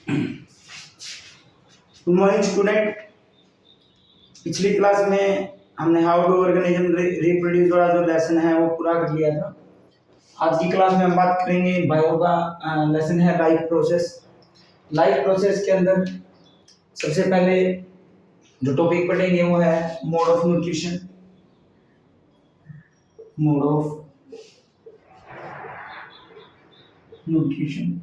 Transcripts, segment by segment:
Good morning student. पिछली class में हमने हाउ टू ऑर्गेनिज्म रिप्रोड्यूस वाला जो लेसन है वो पूरा कर लिया था। आज की क्लास में हम बात करेंगे बायो का लेसन है लाइफ प्रोसेस। लाइफ प्रोसेस के अंदर सबसे पहले जो टॉपिक पढ़ेंगे वो है mode of nutrition. Mode of nutrition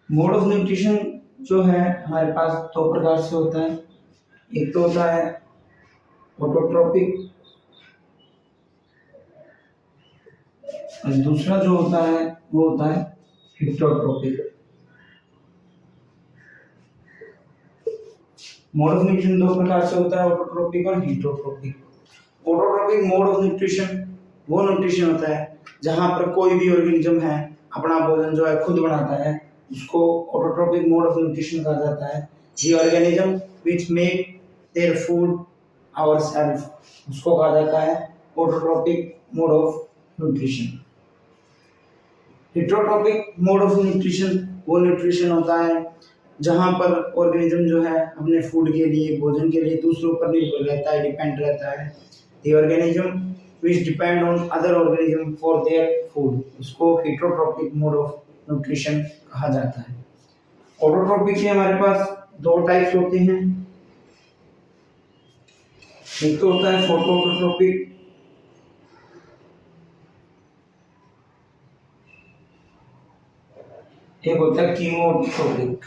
mode of nutrition जो है हमारे पास दो प्रकार से होता है। एक तो होता है ऑटोट्रोपिक और दूसरा जो होता है वो होता है हिटोट्रोपिक। मोड ऑफ न्यूट्रिशन दो प्रकार से होता है, ऑटोट्रोपिक और हिटोट्रोपिक। ऑटोट्रोपिक मोड ऑफ न्यूट्रिशन वो न्यूट्रिशन होता है जहां पर कोई भी ऑर्गेनिज्म है अपना भोजन जो है खुद बनाता है, उसको ऑटोट्रोपिक मोड ऑफ न्यूट्रिशन कहा जाता है। The organism which make their food ourself, उसको कहा जाता है autotrophic mode of nutrition. Heterotrophic mode of nutrition वो न्यूट्रिशन होता है जहां पर ऑर्गेनिज्म जो है अपने फूड के लिए, भोजन के लिए दूसरों पर निर्भर रहता है, डिपेंड रहता है। The organism which depend on other organism for their food, उसको हिटरोट्रोपिक मोड ऑफ न्यूट्रिशन कहा जाता है। ऑटोट्रोपिक के हमारे पास दो टाइप्स होते हैं। एक तो होता है फोटोट्रोपिक, एक होता है कीमोट्रोपिक।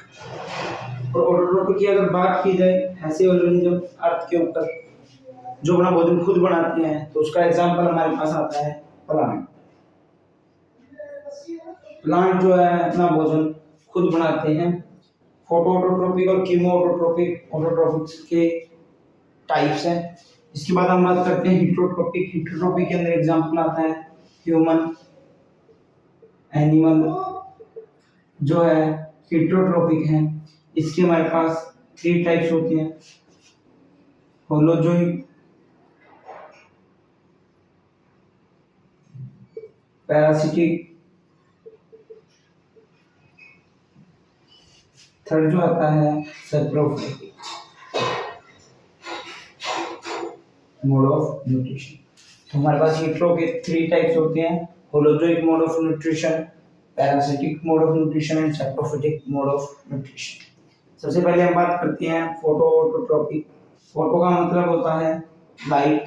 और ऑटोट्रोपिक की अगर बात की जाए, ऐसे ऑर्गेनिज्म अर्थ के ऊपर जो अपना भोजन खुद बनाते हैं, तो उसका एग्जांपल हमारे पास आता है प्लांट। प्लांट जो है अपना भोजन खुद बनाते हैं। फोटोट्रोपिक और कीमोट्रोपिक ऑटोट्रोपिक के टाइप्स हैं। इसके बाद हम बात करते हैं हिटरोट्रोपिक। हिटरोट्रोपिक के अंदर एग्जांपल आता है ह्यूमन, एनिमल जो है हिटरोट्रोपिक है। इसके हमारे पास 3 टाइप्स होते हैं, होलोजोइक, पैरासिटिक, थर्ड जो आता है सैप्रोफिटिक मोड ऑफ न्यूट्रिशन। तो हमारे पास हिटरो के 3 टाइप्स होते हैं, holozoic mode of nutrition, parasitic mode of nutrition and saprophytic mode of nutrition. सबसे पहले हम बात करते हैं फोटोट्रोपिक। फोटो का मतलब होता है लाइट।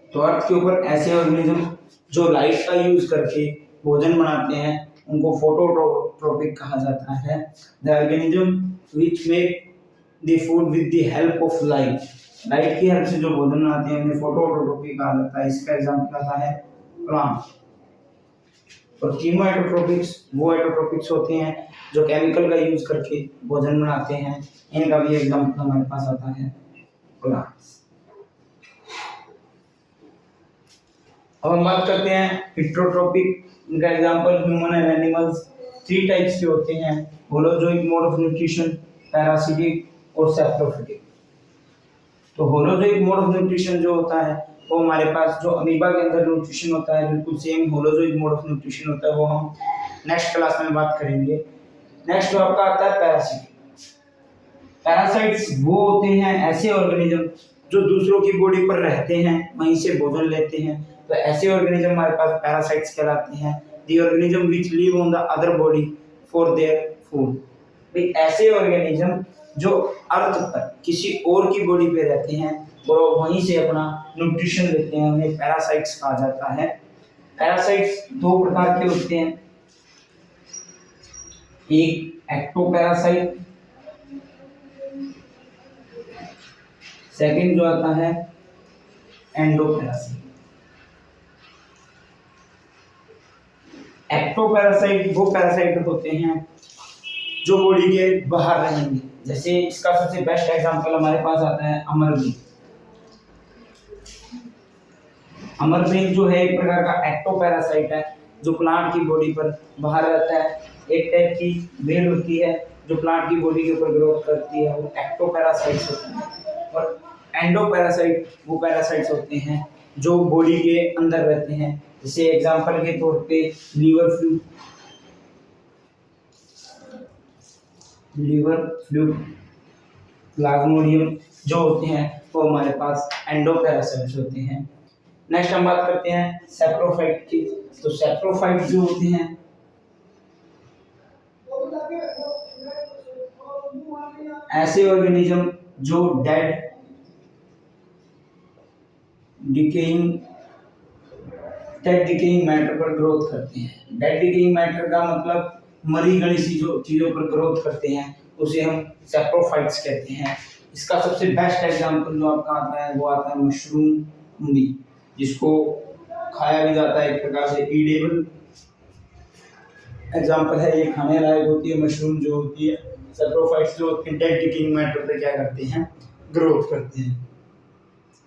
तो अर्थ के ऊपर ऐसे ऑर्गेनिज्म जो लाइट का यूज करके भोजन बनाते हैं उनको फोटोट्रोपिक कहा जाता है। The organism which make the food with the help of light, light की हेल्प से जो भोजन बनाते हैं उन्हें फोटोट्रोपिक कहा जाता है। इसका एग्जांपल आता है प्लांट। और कीमोट्रोपिक्स वो एटोट्रोपिक्स होते हैं जो केमिकल का यूज करके भोजन बनाते हैं। इनका भी एग्जांपल हमारे पास आता है प्लांट्स। अब हम बात करते हैं हिटरोट्रोपिक। इनका example human and animals. 3 types के होते हैं, holozoic mode of nutrition, parasitic और सैप्रोफिटिक। तो होलोजोइक मोड ऑफ न्यूट्रिशन जो होता है वो हमारे पास जो अमीबा के अंदर न्यूट्रिशन होता है बिल्कुल same holozoic mode of nutrition होता है, वो हम नेक्स्ट क्लास में बात करेंगे। नेक्स्ट जो आपका आता है पैरासिटिक। पैरासाइट्स वो होते हैं ऐसे ऑर्गेनिज्म जो दूसरों की बॉडी पर रहते हैं, वहीं से भोजन लेते हैं। तो ऐसे ऑर्गेनिज्म हमारे पास पैरासाइट्स कहलाते हैं। The organism which live on the other body for their food. भाई ऐसे ऑर्गेनिज्म जो अर्थ पर किसी और की बॉडी पे रहते हैं और वहीं से अपना न्यूट्रिशन लेते हैं, उन्हें पैरासाइट्स कहा जाता है। पैरासाइट्स 2 प्रकार के होते हैं, एक एक्टोपैरासाइट, सेकंड जो आता है एंडोपैरासाइट। एक्टोपैरासाइट वो पैरासाइट होते हैं जो बॉडी के बाहर रहेंगे। जैसे इसका सबसे बेस्ट एग्जांपल हमारे पास आता है अमरबेल। अमरबेल जो है एक प्रकार का एक्टोपैरासाइट है जो प्लांट की बॉडी पर बाहर रहता है। एक टाइप की बेल होती है जो प्लांट की बॉडी के ऊपर ग्रोथ करती है, वो एक्टोपैरासाइट्स होते हैं। और एंडोपैरासाइट वो पैरासाइट्स होते हैं जो बॉडी के अंदर रहते हैं। जैसे एग्जांपल के तौर पे liver flu, liver fluid plasmodium जो होते हैं वो हमारे पास एंडोपैरासाइट्स होते हैं। नेक्स्ट हम बात करते हैं सैप्रोफाइट की। तो सैप्रोफाइट जो होते हैं ऐसे ऑर्गेनिज्म जो डेड डिकेइंग मैटर पर ग्रोथ करते हैं। डेड डिकेइंग मैटर का मतलब मरी गली सी जो चीज़ों पर ग्रोथ करते हैं उसे हम सैप्रोफाइट्स कहते हैं। इसका सबसे बेस्ट एग्जांपल जो आपका आता है वो आता है मशरूम मूली, जिसको खाया भी जाता है, एक प्रकार से ईडेबल एग्जांपल है, ये खाने लायक होती है मशरूम जो होती है। सैप्रोफाइट्स जो डेड डिकेइंग मैटर पे क्या करते हैं, ग्रोथ करते हैं।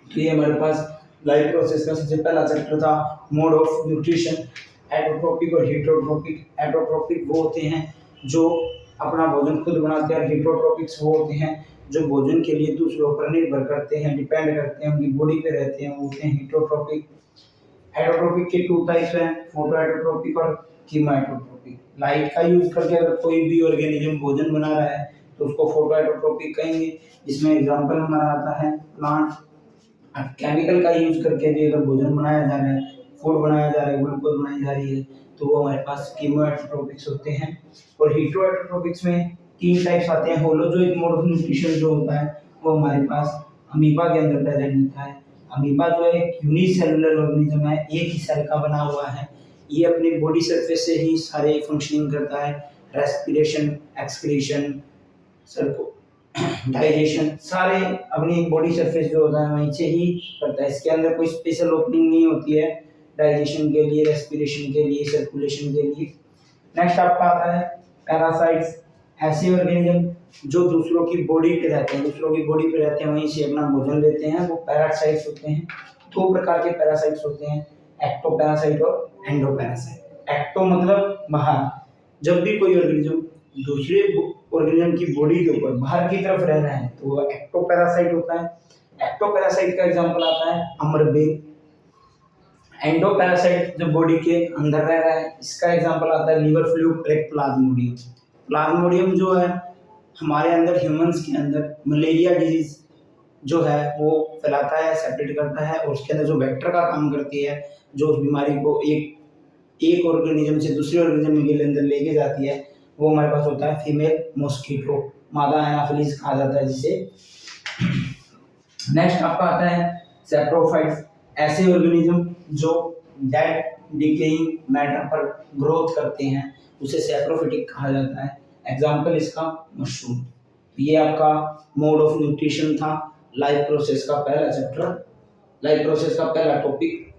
तो ये हमारे पास लाइफ प्रोसेस का सबसे पहला चैप्टर था मोड ऑफ न्यूट्रिशन। एटोट्रोपिक और हेटरोट्रोपिक। एटोट्रोपिक वो होते हैं जो अपना भोजन खुद बनाते हैं, और हेटरोट्रोपिक्स वो होते हैं जो भोजन के लिए दूसरों पर निर्भर करते हैं, डिपेंड करते हैं, उनकी बॉडी पे रहते हैं, वो होते हैं हेटरोट्रोपिक। हेटरोट्रोपिक के टू टाइप्स हैं, फोटो हेटरोट्रोपिक और कीमोहेटरोट्रोपिक। लाइट का यूज करके अगर कोई भी ऑर्गेनिज्म भोजन बना रहा है तो उसको फोटो हेटरोट्रोपिक कहेंगे, जिसमें एग्जांपल हमारा आता है प्लांट। केमिकल का यूज करके भी अगर भोजन बनाया जा रहा है, फूड बनाया जा रहा है, ग्लूकोज बनाई जा रही है, तो वो हमारे पास कीमोहेटरोट्रोपिक्स होते हैं। और हेटरोट्रोपिक्स में तीन टाइप्स आते हैं। होलोजोइक मोड ऑफ न्यूट्रिशन जो होता है वो हमारे पास अमीबा के अंदर प्रेजेंट होता है। अमीबा जो है एक यूनिसेलुलर ऑर्गेनिज्म है, एक ही सेल का बना हुआ है। ये अपनी बॉडी सरफेस से ही सारे फंक्शनिंग करता है, रेस्पिरेशन, एक्सक्रीशन, सर्को डाइजेशन, सारे अपनी बॉडी सरफेस जो होता है वहीं से ही करता है। इसके अंदर कोई स्पेशल ओपनिंग नहीं होती है डाइजेशन के लिए, रेस्पिरेशन के लिए, सर्कुलेशन के लिए। नेक्स्ट आपका आता है पैरासाइट्स। ऐसे ऑर्गेनिज्म जो दूसरों की बॉडी पे रहते हैं, वहीं से अपना भोजन लेते हैं, वो पैरासाइट्स होते हैं। दो प्रकार के पैरासाइट्स होते हैं, एक्टोपैरासाइट और एंडोपैरासाइट। एक्टो मतलब बाहर, जब भी कोई ऑर्गेनिज्म दूसरे ऑर्गेनिज्म की बॉडी के ऊपर बाहर की तरफ रह रहा है तो वो एक्टोपैरासाइट होता है। एक्टोपैरासाइट का एग्जांपल आता है अमरबेल। एंडोपैरासाइट जो बॉडी के अंदर रह रहा है, इसका एग्जांपल आता है लीवर फ्लूइड और प्लाज्मोडियम। प्लाज्मोडियम जो है हमारे अंदर, ह्यूमंस के अंदर मलेरिया डिजीज जो है वो फैलाता है, सेपरेट करता है, और उसके अंदर जो वेक्टर का काम करती है, जो उस बीमारी को एक ऑर्गेनिज्म से दूसरे ऑर्गेनिज्म के अंदर लेके जाती है, वो हमारे पास होता है फीमेल मॉस्किटो, मादा एनाफिलीज कहा जाता है जिसे। नेक्स्ट आपका आता है सैप्रोफाइट्स। ऐसे ऑर्गेनिज्म जो डेड डिकेइंग मैटर पर ग्रोथ करते हैं उसे सैप्रोफिटिक कहा जाता है। एग्जांपल इसका मशरूम। ये आपका मोड ऑफ न्यूट्रिशन था, लाइफ प्रोसेस का पहला चैप्टर, लाइफ प्रोसेस का पहला टॉपिक।